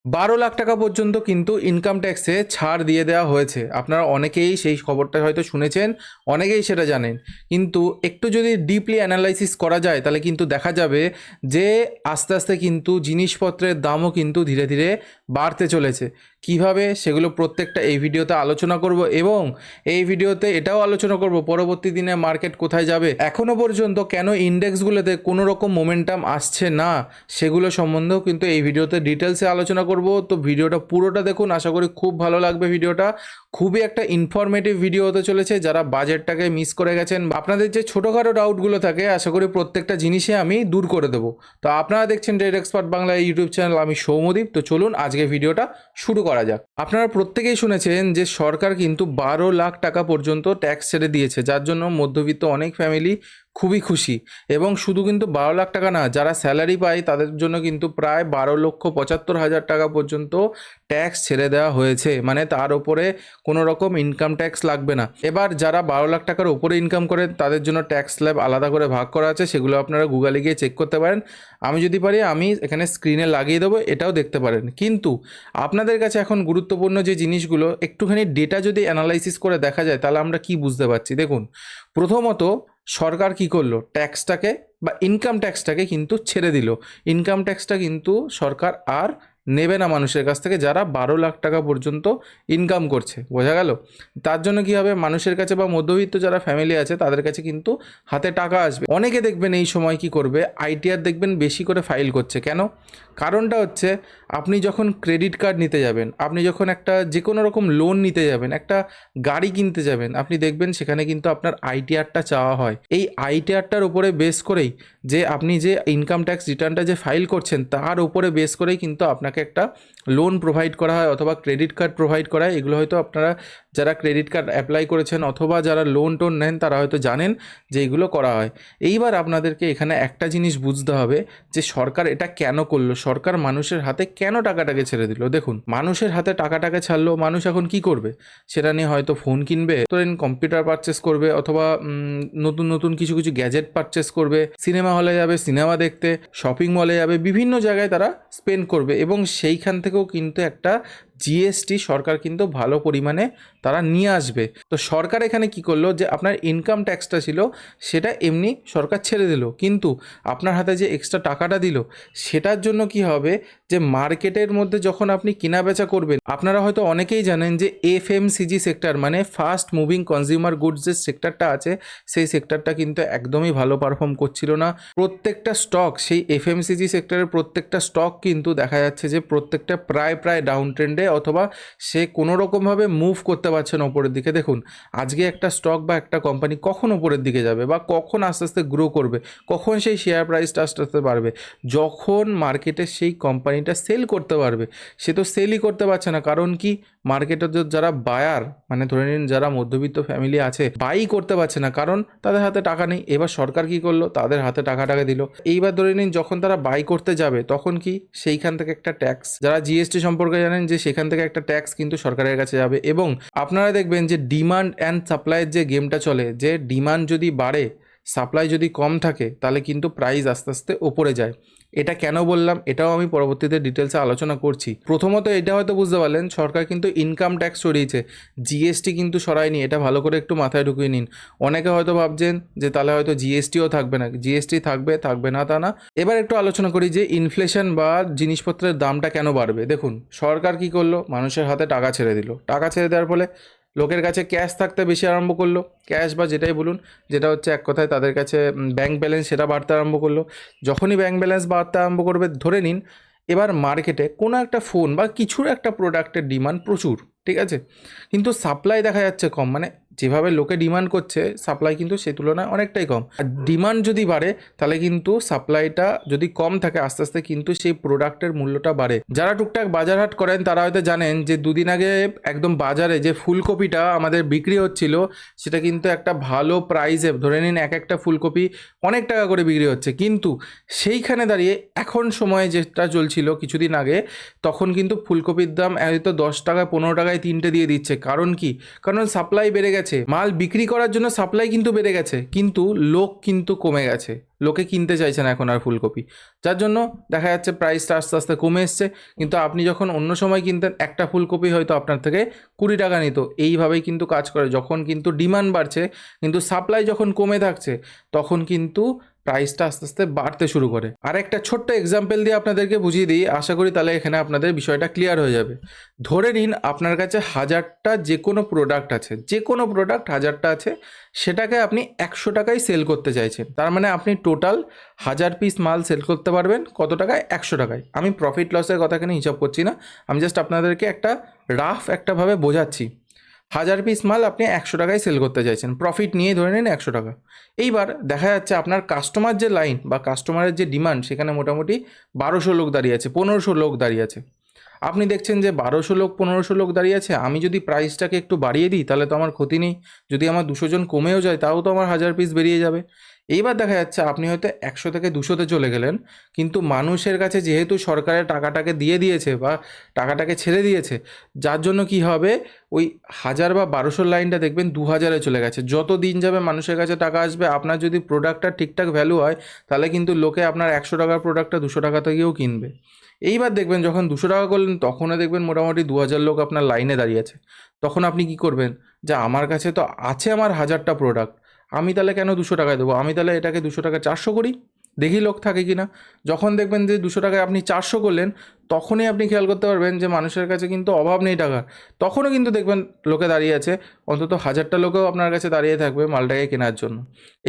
১২ লাখ টাকা পর্যন্ত কিন্তু ইনকাম ট্যাক্সে ছাড় দিয়ে দেওয়া হয়েছে। আপনারা অনেকেই সেই খবরটা হয়তো শুনেছেন, অনেকেই সেটা জানেন। কিন্তু একটু যদি ডিপলি অ্যানালাইসিস করা যায় তাহলে কিন্তু দেখা যাবে যে আস্তে আস্তে কিন্তু জিনিসপত্রের দামও কিন্তু ধীরে ধীরে বাড়তে চলেছে। কিভাবে সেগুলো প্রত্যেকটা এই ভিডিওতে আলোচনা করব, এবং এই ভিডিওতে এটাও আলোচনা করব পরবর্তী দিনে মার্কেট কোথায় যাবে, এখনও পর্যন্ত কেন ইন্ডেক্সগুলোতে কোনো রকম মোমেন্টাম আসছে না, সেগুলো সম্বন্ধেও কিন্তু এই ভিডিওতে ডিটেলসে আলোচনা করব। তো ভিডিওটা পুরোটা দেখুন, আশা করি খুব ভালো লাগবে। ভিডিওটা খুবই একটা ইনফরমেটিভ ভিডিও হতে চলেছে। যারা বাজেটটাকে মিস করে গেছেন, আপনাদের যে ছোটোখাটো ডাউটগুলো থাকে, আশা করি প্রত্যেকটা জিনিসে আমি দূর করে দেবো। তো আপনারা দেখছেন trade expert Bangla YouTube channel, আমি সৌম্যদীপ। তো চলুন আজকে ভিডিওটা শুরু করা যাক। আপনারা প্রত্যেকেই শুনেছেন যে সরকার কিন্তু ১২ লাখ টাকা পর্যন্ত ট্যাক্স ছেড়ে দিয়েছে, যার জন্য মধ্যবিত্ত অনেক ফ্যামিলি খুবই খুশি। এবং শুধু কিন্তু ১২ লাখ টাকা না, যারা স্যালারি পায় তাদের জন্য কিন্তু প্রায় ১২,৭৫,০০০ টাকা পর্যন্ত ট্যাক্স ছেড়ে দেওয়া হয়েছে, মানে তার উপরে কোনো রকম ইনকাম ট্যাক্স লাগবে না। এবার যারা ১২ লাখ টাকার উপরে ইনকাম করেন তাদের জন্য ট্যাক্স স্ল্যাব আলাদা করে ভাগ করা আছে, সেগুলো আপনারা গুগলে গিয়ে চেক করতে পারেন। আমি যদি পারি আমি এখানে স্ক্রিনে লাগিয়ে দেবো, এটাও দেখতে পারেন। কিন্তু আপনাদের কাছে এখন গুরুত্বপূর্ণ যে জিনিসগুলো, একটুখানি ডেটা যদি অ্যানালাইসিস করে দেখা যায় তাহলে আমরা কি বুঝতে পারছি। দেখুন, প্রথমত সরকার কি করলো, ট্যাক্সটাকে বা ইনকাম ট্যাক্সটাকে কিন্তু ছেড়ে দিল। ইনকাম ট্যাক্সটা কিন্তু সরকার আর নেবে না মানুষের কাছ থেকে যারা ১২ লাখ টাকা পর্যন্ত ইনকাম করছে, বোঝা গেল? তার জন্য কী হবে, মানুষের কাছে বা মধ্যবিত্ত যারা ফ্যামিলি আছে তাদের কাছে কিন্তু হাতে টাকা আসবে। অনেকে দেখবেন এই সময় কি করবে, আইটিআর দেখবেন বেশি করে ফাইল করছে। কেন? কারণটা হচ্ছে, আপনি যখন ক্রেডিট কার্ড নিতে যাবেন, আপনি যখন একটা যে কোনো রকম লোন নিতে যাবেন, একটা গাড়ি কিনতে যাবেন, আপনি দেখবেন সেখানে কিন্তু আপনার আইটিআরটা চাওয়া হয়। এই আইটিআরটার উপরে বেস করেই, যে আপনি যে ইনকাম ট্যাক্স রিটার্নটা যে ফাইল করছেন তার উপরে বেস করেই কিন্তু আপনাকে একটা লোন প্রোভাইড করা হয় অথবা ক্রেডিট কার্ড প্রোভাইড করা হয়। এগুলো হয়তো আপনারা যারা ক্রেডিট কার্ড অ্যাপ্লাই করেছেন অথবা যারা লোন টোন নেন তারা হয়তো জানেন যে এইগুলো করা হয়। এইবার আপনাদেরকে এখানে একটা জিনিস বুঝতে হবে যে সরকার এটা কেন করলো, সরকার মানুষের হাতে কেন টাকাটাকে ছেড়ে দিল। দেখুন, মানুষের হাতে টাকাটাকে ছাড়লো, মানুষ এখন কি করবে, সেটা নিয়ে হয়তো ফোন কিনবে, ধরেন কম্পিউটার পারচেস করবে, অথবা নতুন নতুন কিছু কিছু গ্যাজেট পারচেস করবে, সিনেমা হলে যাবে সিনেমা দেখতে, শপিং মলে যাবে, বিভিন্ন জায়গায় তারা স্পেন্ড করবে। এবং সেইখান থেকেও কিন্তু একটা জিএসটি সরকার কিন্তু ভালো পরিমাণে তারা নিয়ে আসবে। তো সরকার এখানে কি করলো, যে আপনার ইনকাম ট্যাক্সটা ছিল সেটা এমনি সরকার ছেড়ে দিল, কিন্তু আপনার হাতে যে এক্সট্রা টাকাটা দিল সেটার জন্য কি হবে, যে মার্কেটের মধ্যে যখন আপনি কেনা বেচা করবেন, আপনারা হয়তো অনেকেই জানেন যে এফএমসিজি সেক্টর মানে ফাস্ট মুভিং কনজিউমার গুডস যে সেক্টরটা আছে, সেই সেক্টরটা কিন্তু একদমই ভালো পারফর্ম করছিল না। প্রত্যেকটা স্টক, সেই এফএমসিজি সেক্টরের প্রত্যেকটা স্টক কিন্তু দেখা যাচ্ছে যে প্রত্যেকটা প্রায় ডাউন ট্রেন্ডে, অথবা সে কোনো রকমভাবে মুভ করতে পারছে না ওপরের দিকে। দেখুন, আজকে একটা স্টক বা একটা কোম্পানি কখন ওপরের দিকে যাবে বা কখন আস্তে আস্তে গ্রো করবে, কখন সেই শেয়ার প্রাইসটা আস্তে আস্তে বাড়বে, যখন মার্কেটে সেই কোম্পানিটা সেল করতে পারবে। সে তো সেলই করতে পারছে না, কারণ কি, মার্কেটে যারা বায়ার, মানে ধরে নিন যারা মধ্যবিত্ত ফ্যামিলি আছে, বাই করতে পারছে না, কারণ তাদের হাতে টাকা নেই। এবার সরকার কি করলো, তাদের হাতে টাকাটাকে দিল। এইবার ধরে নিন যখন তারা বাই করতে যাবে তখন কি, সেইখান থেকে একটা ট্যাক্স, যারা জিএসটি সম্পর্কে জানেন যে সেখান থেকে একটা ট্যাক্স কিন্তু সরকারের কাছে যাবে। এবং আপনারা দেখবেন যে ডিমান্ড অ্যান্ড সাপ্লাইয়ের যে গেমটা চলে, যে ডিমান্ড যদি বাড়ে, সাপ্লাই যদি কম থাকে, তাহলে কিন্তু প্রাইস আস্তে আস্তে ওপরে যায়। এটা কেন বললাম, এটাও আমি পরবর্তীতে ডিটেলসে আলোচনা করছি। প্রথমত এটা হয়তো বুঝতে পারলেন, সরকার কিন্তু ইনকাম ট্যাক্স সরিয়েছে, জিএসটি কিন্তু সরায়নি। এটা ভালো করে একটু মাথায় ঢুকিয়ে নিন। অনেকে হয়তো ভাবছেন যে তাহলে হয়তো জিএসটিও থাকবে না, জিএসটি থাকবে না তা না। এবার একটু আলোচনা করি যে ইনফ্লেশন বা জিনিসপত্রের দামটা কেন বাড়বে। দেখুন, সরকার কি করলো, মানুষের হাতে টাকা ছেড়ে দিল। টাকা ছেড়ে দেওয়ার ফলে লোকের কাছে ক্যাশ থাকতে বেশি আরম্ভ করলো, ক্যাশ বা যেটাই বলুন, যেটা হচ্ছে এক কথায় তাদের কাছে ব্যাংক ব্যালেন্স, সেটা বাড়তে আরম্ভ করলো। যখনই ব্যাংক ব্যালেন্স বাড়তে আরম্ভ করবে, ধরে নিন এবার মার্কেটে কোনো একটা ফোন বা কিছুর একটা প্রোডাক্টের ডিমান্ড প্রচুর, ঠিক আছে, কিন্তু সাপ্লাই দেখা যাচ্ছে কম, মানে যেভাবে লোকে ডিমান্ড করছে সাপ্লাই কিন্তু সেই তুলনায় অনেকটাই কম। আর ডিমান্ড যদি বাড়ে তাহলে কিন্তু সাপ্লাইটা যদি কম থাকে, আস্তে আস্তে কিন্তু সেই প্রোডাক্টের মূল্যটা বাড়ে। যারা টুকটাক বাজার হাট করেন তারা হয়তো জানেন যে দুদিন আগে একদম বাজারে যে ফুলকপিটা আমাদের বিক্রি হচ্ছিল, সেটা কিন্তু একটা ভালো প্রাইসে, ধরে নিন এক একটা ফুলকপি অনেক টাকা করে বিক্রি হচ্ছে। কিন্তু সেইখানে দাঁড়িয়ে এখন সময়ে যেটা চলছিল কিছুদিন আগে, তখন কিন্তু ফুলকপির দাম হয়তো 10 টাকায় 15 টাকায় তিনটে দিয়ে দিচ্ছে। কারণ কি, কারণ সাপ্লাই বেড়ে গেছে। গেছে, মাল বিক্রি করার জন্য সাপ্লাই কিন্তু বেড়ে গেছে, কিন্তু লোক কিন্তু কমে গেছে, লোকে কিনতে চাইছে না এখন আর ফুলকপি, যার জন্য দেখা যাচ্ছে প্রাইসটা আস্তে আস্তে কমে এসছে। কিন্তু আপনি যখন অন্য সময় কিনতেন একটা ফুলকপি হয়তো আপনার থেকে 20 টাকা নিত। এইভাবেই কিন্তু কাজ করে, যখন কিন্তু ডিমান্ড বাড়ছে কিন্তু সাপ্লাই যখন কমে থাকছে তখন কিন্তু প্রাইসটা আস্তে আস্তে বাড়তে শুরু করে। আর একটা ছোট্ট এক্সাম্পল দিয়ে আপনাদেরকে বুঝিয়ে দিই, আশা করি তাহলে এখানে আপনাদের বিষয়টা ক্লিয়ার হয়ে যাবে। ধরে নিন আপনার কাছে 1000টা যে কোনো প্রোডাক্ট আছে, যে কোনো প্রোডাক্ট 1000টা আছে, সেটাকে আপনি 100 টাকায় সেল করতে চাইছেন। তার মানে আপনি টোটাল 1000 পিস মাল সেল করতে পারবেন কত টাকায়? 100 টাকায়। আমি প্রফিট লসের কথা এখানে হিসাব করছি না, আমি জাস্ট আপনাদেরকে একটা রাফ একটাভাবে বোঝাচ্ছি। 1000 পিস মাল আপনি 100 টাকায় সেল করতে চাইছেন, প্রফিট নিয়ে ধরে নিন 100 টাকা। এইবার দেখা যাচ্ছে আপনার কাস্টমার যে লাইন বা কাস্টমারের যে ডিমান্ড, সেখানে মোটামুটি 1200 লোক দাঁড়িয়ে আছে, 1500 লোক দাঁড়িয়ে আছে। আপনি দেখছেন যে 1200 লোক 1500 লোক দাঁড়িয়ে আছে, আমি যদি প্রাইসটাকে একটু বাড়িয়ে দিই তাহলে তো আমার ক্ষতি নেই, যদি আমার 200 জন কমেও যায় তাও তো আমার 1000 পিস বেরিয়ে যাবে। এইবার দেখা যাচ্ছে আপনি হয়তো 100 থেকে 200-তে চলে গেলেন, কিন্তু মানুষের কাছে যেহেতু সরকারের টাকাটাকে দিয়ে দিয়েছে বা টাকাটাকে ছেড়ে দিয়েছে, যার জন্য কি হবে, ওই 1000 বা 1200 লাইনটা দেখবেন 2000-এ চলে গেছে। যত দিন যাবে মানুষের কাছে টাকা আসবে, আপনার যদি প্রোডাক্টটা ঠিকঠাক ভ্যালু হয় তাহলে কিন্তু লোকে আপনার 100 টাকার প্রোডাক্টটা 200 টাকা থেকেও কিনবে। এইবার দেখবেন যখন 200 টাকা করলেন তখনও দেখবেন মোটামুটি 2000 লোক আপনার লাইনে দাঁড়িয়ে আছে। তখন আপনি কি করবেন, যে আমার কাছে তো আছে আমার 1000টা প্রোডাক্ট, আমি তাহলে কেন 200 টাকায় দেবো, আমি তাহলে এটাকে 200 টাকা 400 করি, দেখি লোক থাকে কি না। যখন দেখবেন যে 200 টাকায় আপনি 400 করলেন, তখনই আপনি খেয়াল করতে পারবেন যে মানুষের কাছে কিন্তু অভাব নেই টাকার, তখনও কিন্তু দেখবেন লোকে দাঁড়িয়ে আছে, অন্তত 1000টা লোকেও আপনার কাছে দাঁড়িয়ে থাকবে মালটাকে কেনার জন্য।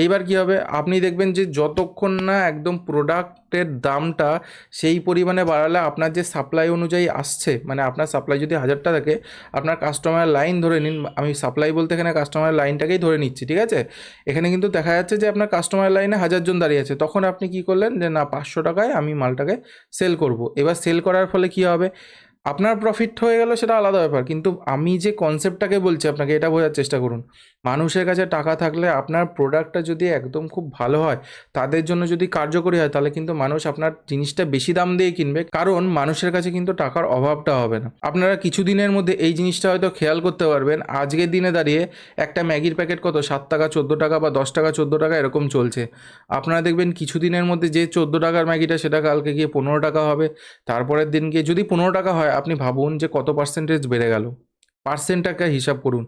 এইবার কি হবে, আপনি দেখবেন যে যতক্ষণ না একদম প্রোডাক্টের দামটা সেই পরিমাণে বাড়ালে আপনার যে সাপ্লাই অনুযায়ী আসছে, মানে আপনার সাপ্লাই যদি 1000টা থাকে, আপনার কাস্টমার লাইন ধরে নিন, আমি সাপ্লাই বলতে এখানে কাস্টমার লাইনটাকেই ধরে নিচ্ছি, ঠিক আছে। এখানে কিন্তু দেখা যাচ্ছে যে আপনার কাস্টমার লাইনে 1000 জন দাঁড়িয়ে আছে, তখন আপনি কি করলেন, যে না 500 টাকায় আমি মালটাকে সেল করব। এবার সেল করার ফলে কি হবে, আপনার প্রফিট হয়ে গেল সেটা আলাদা ব্যাপার, কিন্তু আমি যে কনসেপ্টটাকে বলছি আপনাকে, এটা বোঝার চেষ্টা করুন। মানুষের কাছে টাকা থাকলে আপনার প্রোডাক্টটা যদি একদম খুব ভালো হয়, তাদের জন্য যদি কার্যকরী হয়, তাহলে কিন্তু মানুষ আপনার জিনিসটা বেশি দাম দিয়ে কিনবে, কারণ মানুষের কাছে কিন্তু টাকার অভাবটা হবে না। আপনারা কিছু দিনের মধ্যে এই জিনিসটা হয়তো খেয়াল করতে পারবেন, আজকের দিনে দাঁড়িয়ে একটা ম্যাগির প্যাকেট কত 7 টাকা 14 টাকা বা 10 টাকা 14 টাকা এরকম চলছে। আপনারা দেখবেন কিছু দিনের মধ্যে যে 14 টাকার ম্যাগিটা সেটা কালকে গিয়ে 15 টাকা হবে, তারপরের দিন গিয়ে যদি 15 টাকা হয়, আপনি ভাবুন যে কত পার্সেন্টেজ বেড়ে গেল। পার্সেন্টটাকে হিসাব করুন।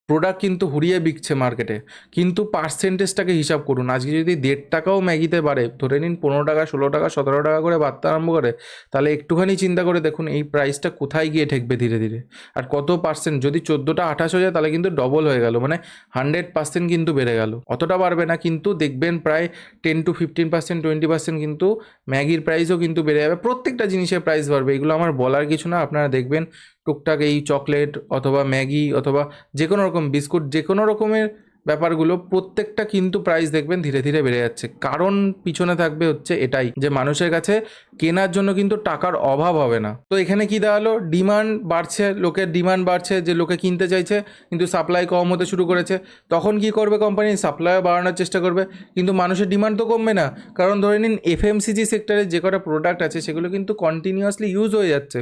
প্রোডাক্ট কিন্তু হুড়িয়ে বিকছে মার্কেটে, কিন্তু পার্সেন্টেজটাকে হিসাব করুন। আজকে যদি 1.5 টাকাও ম্যাগিতে বাড়ে, ধরে নিন 15 টাকা 16 টাকা 17 টাকা করে বাড়তে আরম্ভ করে, তাহলে একটুখানি চিন্তা করে দেখুন এই প্রাইসটা কোথায় গিয়ে ঠেকবে ধীরে ধীরে। আর কত পার্সেন্ট, যদি 14টা 28 হয়ে যায় তাহলে কিন্তু ডবল হয়ে গেল, মানে 100% কিন্তু বেড়ে গেল। অতটা বাড়বে না, কিন্তু দেখবেন প্রায় 10 to 15%, 20% কিন্তু ম্যাগির প্রাইসও কিন্তু বেড়ে যাবে। প্রত্যেকটা জিনিসের প্রাইস বাড়বে, এগুলো আমার বলার কিছু না। আপনারা দেখবেন টুকটাক এই চকলেট অথবা ম্যাগি অথবা যে কোনো রকম বিস্কুট, যে কোনো রকমের ব্যাপারগুলো প্রত্যেকটা কিন্তু প্রাইস দেখবেন ধীরে ধীরে বেড়ে যাচ্ছে। কারণ পিছনে থাকবে হচ্ছে এটাই, যে মানুষের কাছে কেনার জন্য কিন্তু টাকার অভাব হবে না। তো এখানে কি দাঁড়ালো, ডিমান্ড বাড়ছে, লোকের ডিমান্ড বাড়ছে, যে লোকে কিনতে চাইছে, কিন্তু সাপ্লাই কম হতে শুরু করেছে। তখন কি করবে কোম্পানি, সাপ্লাইও বাড়ানোর চেষ্টা করবে, কিন্তু মানুষের ডিমান্ড তো কমবে না। কারণ ধরে নিন এফএমসিজি সেক্টরে যে কটা প্রোডাক্ট আছে সেগুলো কিন্তু কন্টিনিউয়াসলি ইউজ হয়ে যাচ্ছে।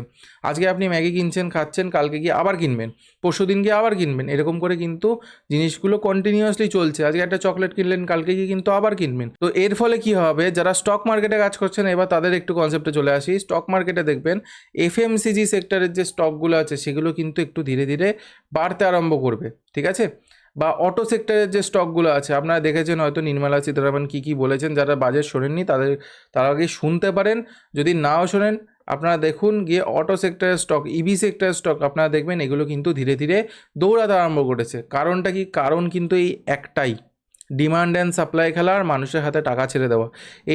আজকে আপনি ম্যাগি কিনছেন, খাচ্ছেন, কালকে গিয়ে আবার কিনবেন, পরশু দিন গিয়ে আবার কিনবেন, এরকম করে কিন্তু জিনিসগুলো কন্টিনিউয়াসলি চলছে। আজকে একটা চকলেট কিনলেন, কালকে গিয়ে কিন্তু আবার কিনবেন। তো এর ফলে কি হবে, যারা স্টক মার্কেটে কাজ করছেন, এবার তাদের একটু কনসেপ্টে চলে আসি। স্টক মার্কেটে দেখবেন এফএমসিজি সেক্টরের যে স্টকগুলো আছে সেগুলো কিন্তু একটু ধীরে ধীরে বাড়তে আরম্ভ করবে, ঠিক আছে। বা অটো সেক্টরের যে স্টকগুলো আছে, আপনারা দেখেছেন হয়তো নির্মলা সীতারামন কী বলেছেন, যারা বাজেট শোনেননি তারা আগে শুনতে পারেন, যদি নাও শোনেন আপনারা দেখুন গিয়ে অটো সেক্টরের স্টক, ইভি সেক্টরের স্টক, আপনারা দেখবেন এগুলো কিন্তু ধীরে ধীরে দৌড়াতে আরম্ভ করেছে। কারণটা কি, কারণ কিন্তু এই একটাই, ডিমান্ড অ্যান্ড সাপ্লাই খেলা আর মানুষের হাতে টাকা ছেড়ে দেওয়া।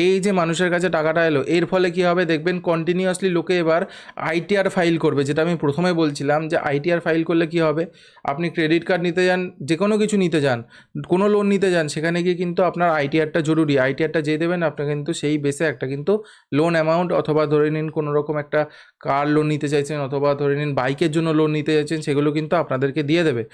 এই যে মানুষের কাছে টাকাটা এলো, এর ফলে কি হবে দেখবেন কন্টিনিউয়াসলি লোকে এবার আইটিআর ফাইল করবে। যেটা আমি প্রথমে বলছিলাম যে আইটিআর ফাইল করলে কি হবে, আপনি ক্রেডিট কার্ড নিতে যান, যে কোনো কিছু নিতে যান, কোনো লোন নিতে যান, সেখানে গিয়ে কিন্তু আপনার আইটিআরটা জরুরি। আইটিআরটা যে দেবেন আপনার কিন্তু সেই বেসে একটা কিন্তু লোন অ্যামাউন্ট, অথবা ধরে নিন কোনো রকম একটা কার লোন নিতে চাইছেন, অথবা ধরে নিন বাইকের জন্য লোন নিতে চাইছেন, সেগুলো কিন্তু আপনাদেরকে দিয়ে দেবে।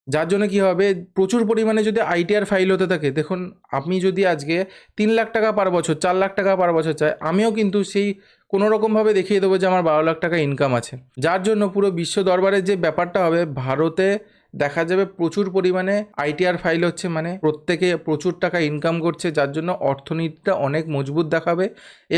যার জন্য কি হবে, প্রচুর পরিমাণে যদি আইটিআর ফাইল হতে থাকে, দেখুন আপনি যদি আজকে 3 লাখ টাকা পার বছর 4 লাখ টাকা পার বছর চাই, আমিও কিন্তু সেই কোনো রকমভাবে দেখিয়ে দেবো যে আমার 12 লাখ টাকা ইনকাম আছে। যার জন্য পুরো বিশ্ব দরবারের যে ব্যাপারটা হবে, ভারতে দেখা যাবে প্রচুর পরিমাণে আইটিআর ফাইল হচ্ছে, মানে প্রত্যেকে প্রচুর টাকা ইনকাম করছে, যার জন্য অর্থনীতিটা অনেক মজবুত দেখাবে।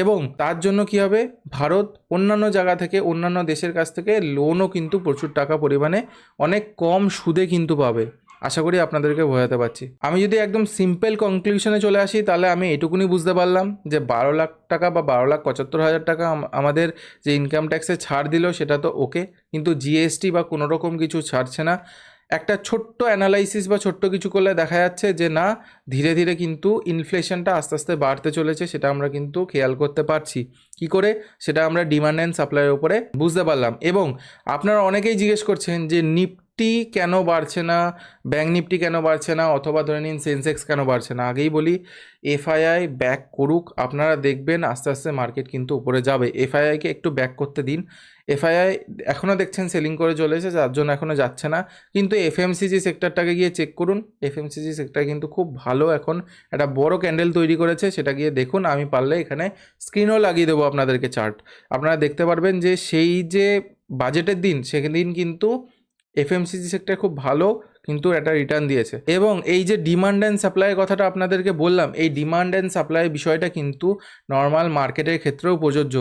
এবং তার জন্য কি হবে, ভারত অন্যান্য জায়গা থেকে, অন্যান্য দেশের কাছ থেকে লোনও কিন্তু প্রচুর টাকা পরিমাণে অনেক কম সুদে কিন্তু পাবে। আশা করি আপনাদেরকে বোঝাতে পারছি। আমি যদি একদম সিম্পল কনক্লুশনে চলে আসি, তাহলে আমি এটুকুনি বুঝতে পারলাম যে 12 লাখ টাকা বা 12,75,000 টাকা আমাদের যে ইনকাম ট্যাক্সে ছাড় দিল সেটা তো ওকে, কিন্তু জিএসটি বা কোনো রকম কিছু ছাড়ছে না। একটা ছোট্ট অ্যানালাইসিস বা ছোট্ট কিছু করলে দেখা যাচ্ছে যে না, ধীরে ধীরে কিন্তু ইনফ্লেশনটা আস্তে আস্তে বাড়তে চলেছে, সেটা আমরা কিন্তু খেয়াল করতে পারছি। কি করে, সেটা আমরা ডিমান্ড অ্যান্ড সাপ্লাইয়ের উপরে বুঝতে পারলাম। এবং আপনারা অনেকেই জিজ্ঞেস করছেন যে নিফটি কেন বাড়ছে না, ব্যাঙ্ক নিফটি কেন বাড়ছে না, অথবা ধরে নিন সেন্সেক্স কেন বাড়ছে না। আগেই বলি, এফআইআই ব্যাক করুক, আপনারা দেখবেন আস্তে আস্তে মার্কেট কিন্তু উপরে যাবে। এফআইআইকে একটু ব্যাক করতে দিন। এফআইআই এখনও দেখছেন সেলিং করে চলেছে, যার জন্য এখনও যাচ্ছে না। কিন্তু এফএমসিজি সেক্টরটাকে গিয়ে চেক করুন, এফএমসিজি সেক্টর কিন্তু খুব ভালো এখন একটা বড় ক্যান্ডেল তৈরি করেছে, সেটা গিয়ে দেখুন। আমি পারলে এখানে স্ক্রিনও লাগিয়ে দেবো আপনাদেরকে চার্ট, আপনারা দেখতে পারবেন যে সেই যে বাজেটের দিন, সেদিন কিন্তু এফএমসিজি সেক্টর খুব ভালো কিন্তু একটা রিটার্ন দিয়েছে। এবং এই যে ডিমান্ড অ্যান্ড সাপ্লাইয়ের কথাটা আপনাদেরকে বললাম, এই ডিমান্ড অ্যান্ড সাপ্লাই বিষয়টা কিন্তু নর্মাল মার্কেটের ক্ষেত্রেও প্রযোজ্য।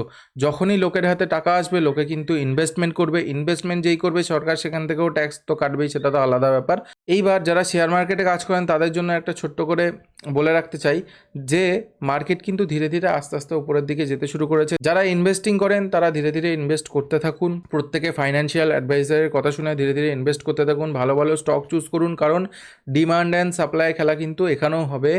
যখনই লোকের হাতে টাকা আসবে, লোকে কিন্তু ইনভেস্টমেন্ট করবে, ইনভেস্টমেন্ট যেই করবে সরকার সেখান থেকেও ট্যাক্স তো কাটবেই, সেটা তো আলাদা ব্যাপার। এইবার যারা শেয়ার মার্কেটে কাজ করেন তাদের জন্য একটা ছোট্ট করে বলে রাখতে চাই যে মার্কেট কিন্তু ধীরে ধীরে আস্তে আস্তে উপরের দিকে যেতে শুরু করেছে। যারা ইনভেস্টিং করেন তারা ধীরে ধীরে ইনভেস্ট করতে থাকুন, প্রত্যেকে ফাইন্যান্সিয়াল অ্যাডভাইজারের কথা শুনে ধীরে ধীরে ইনভেস্ট করতে থাকুন, ভালো ভালো স্টক চুজ করুন, কারণ ডিমান্ড অ্যান্ড সাপ্লাই খেলা কিন্তু এখানেও হবে।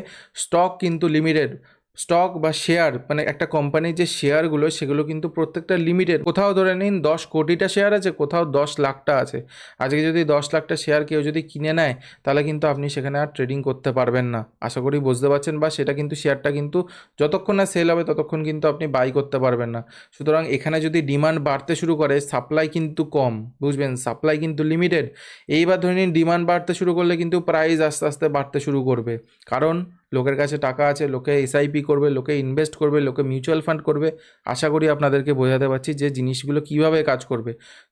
স্টক কিন্তু লিমিটেড, স্টক বা শেয়ার, মানে একটা কোম্পানির যে শেয়ারগুলো সেগুলো কিন্তু প্রত্যেকটা লিমিটেড। কোথাও ধরে নিন 10 কোটিটা শেয়ার আছে, কোথাও 10 লাখটা আছে। আজকে যদি 10 লাখটা শেয়ার কেউ যদি কিনে নেয়, তাহলে কিন্তু আপনি সেখানে আর ট্রেডিং করতে পারবেন না। আশা করি বুঝতে পারছেন, বা সেটা কিন্তু শেয়ারটা কিন্তু যতক্ষণ না সেল হবে ততক্ষণ কিন্তু আপনি বাই করতে পারবেন না। সুতরাং এখানে যদি ডিমান্ড বাড়তে শুরু করে, সাপ্লাই কিন্তু কম, বুঝবেন, সাপ্লাই কিন্তু লিমিটেড। এইবার ধরে নিন ডিমান্ড বাড়তে শুরু করলে কিন্তু প্রাইস আস্তে আস্তে বাড়তে শুরু করবে, কারণ লোকের কাছে টাকা আছে, লোকে এসআইপি করবে, লোকে ইনভেস্ট করবে, লোকে মিউচুয়াল ফান্ড করবে। আশা করি আপনাদেরকে বোঝাতে পারছি যে জিনিসগুলো কিভাবে কাজ করবে।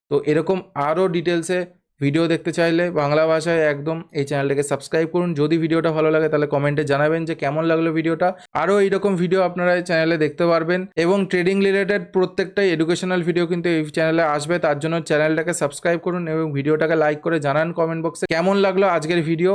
তো এরকম আরও ডিটেলসে ভিডিও দেখতে চাইলে বাংলা ভাষায় একদম এই চ্যানেলটাকে সাবস্ক্রাইব করুন। যদি ভিডিওটা ভালো লাগে তাহলে কমেন্টে জানাবেন যে কেমন লাগলো ভিডিওটা। আরও এইরকম ভিডিও আপনারা এই চ্যানেলে দেখতে পারবেন, এবং ট্রেডিং রিলেটেড প্রত্যেকটাই এডুকেশনাল ভিডিও কিন্তু এই চ্যানেলে আসবে। তার জন্য চ্যানেলটাকে সাবস্ক্রাইব করুন এবং ভিডিওটাকে লাইক করে জানান কমেন্ট বক্সে কেমন লাগলো আজকের ভিডিও।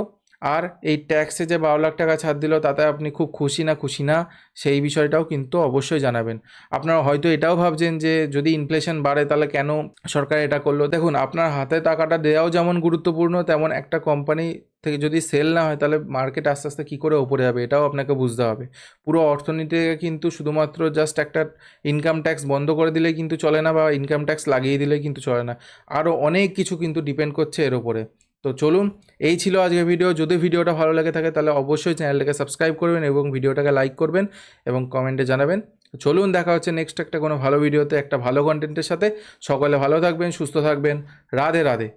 আর এই ট্যাক্সে যে 12 লাখ টাকা ছাড় দিল, তাতে আপনি খুব খুশি না সেই বিষয়টাও কিন্তু অবশ্যই জানাবেন। আপনারা হয়তো এটাও ভাবছেন যে যদি ইনফ্লেশন বাড়ে তাহলে কেন সরকার এটা করলো। দেখুন, আপনার হাতে টাকাটা দেওয়াও যেমন গুরুত্বপূর্ণ, তেমন একটা কোম্পানি থেকে যদি সেল না হয় তাহলে মার্কেট আস্তে আস্তে কী করে ওপরে যাবে, এটাও আপনাকে বুঝতে হবে। পুরো অর্থনীতিকে কিন্তু শুধুমাত্র জাস্ট একটা ইনকাম ট্যাক্স বন্ধ করে দিলেই কিন্তু চলে না, বা ইনকাম ট্যাক্স লাগিয়ে দিলেই কিন্তু চলে না। আরও অনেক কিছু কিন্তু ডিপেন্ড করছে এর ওপরে। তো চলুন, এই ছিল আজকের ভিডিও। যদি ভিডিওটা ভালো লাগে থাকে তাহলে অবশ্যই চ্যানেলটাকে সাবস্ক্রাইব করবেন এবং ভিডিওটাকে লাইক করবেন এবং কমেন্টে জানাবেন। চলুন, দেখা হচ্ছে নেক্সট একটা কোনো ভালো ভিডিওতে, একটা ভালো কন্টেন্টের সাথে। সকলে ভালো থাকবেন, সুস্থ থাকবেন। রাধে রাধে।